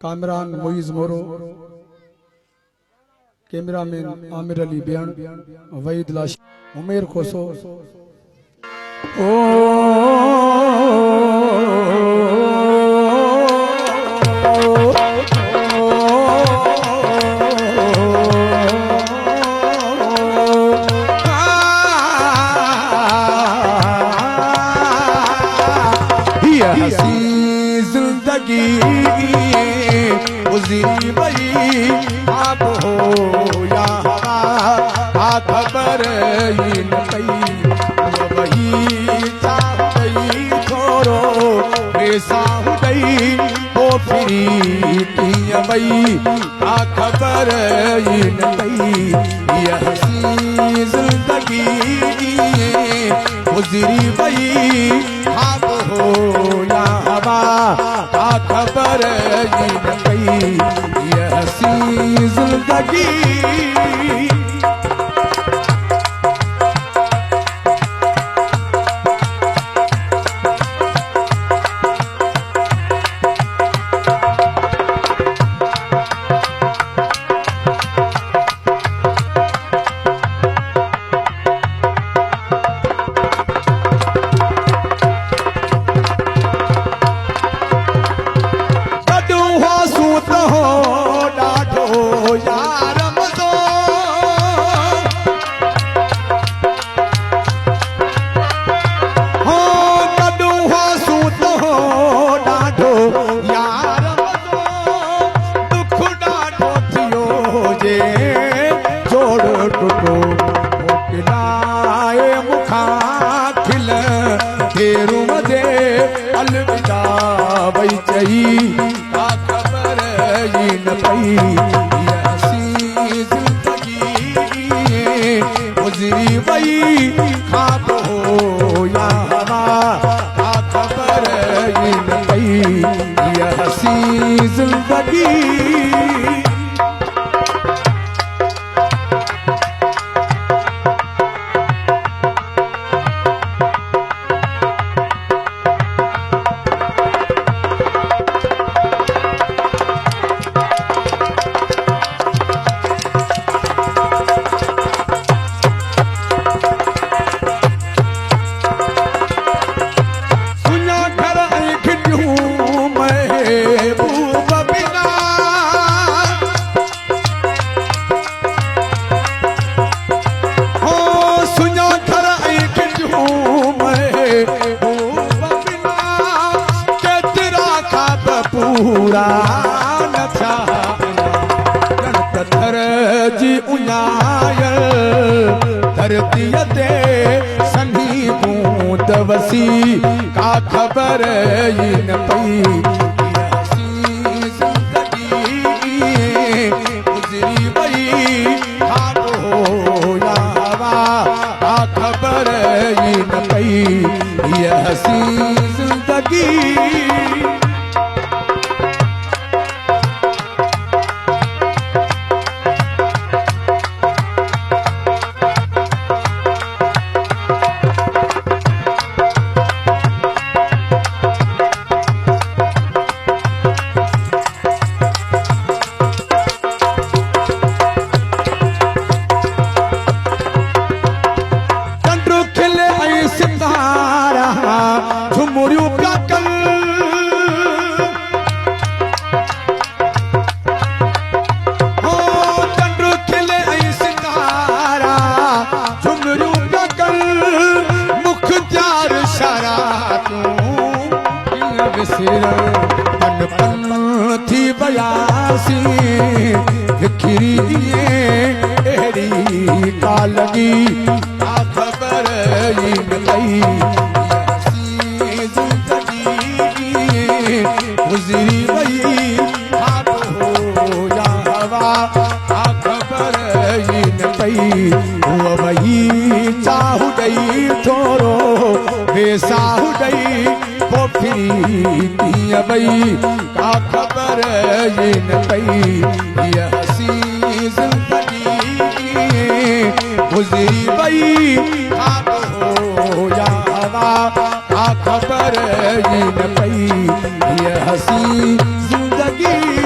कामरान मोइज मोरो, कैमरामैन आमिर अली बियान, वहीद लाश, उमेर खोसो। जिंदगी गुजरी बई आप हो या हवा खबर ही न पई वही चाहई छोरो पैसा हुई वो फिरी की बई खबर ही न पई यह जिंदगी गुजरी बई आप हो या हवा खबर ही न पई यह जिंदगी। अलविदा बई चई खबर ही न पई ऐसी जिंदगी गुजरी बई खाब हो या हवा खबर ही न पई ऐसी जिंदगी। पूरा न था गणतंत्र जी उन्यायल धरती ते सनी बूंद वसी का खबर ही न पई जिंदगी गुजरी बई खाब हो या हवा का खबर ही न पई यह जिंदगी। झुमरियों का कल हो चंद्र खिले सितारा झुमरियों का कल मुख जार शरा पन पन थी बयासी खिरी एड़ी का लगी खबर ही न पई गुजरी बई खाब हो या हवा खबर ही न पई वही चाहू दई थोरो बेसाहू दई वो फिरी बई खबर ही न पई यह जिंदगी गुजरी बई खाब हो या हवा खबर ही न पई यह हसी जिंदगी।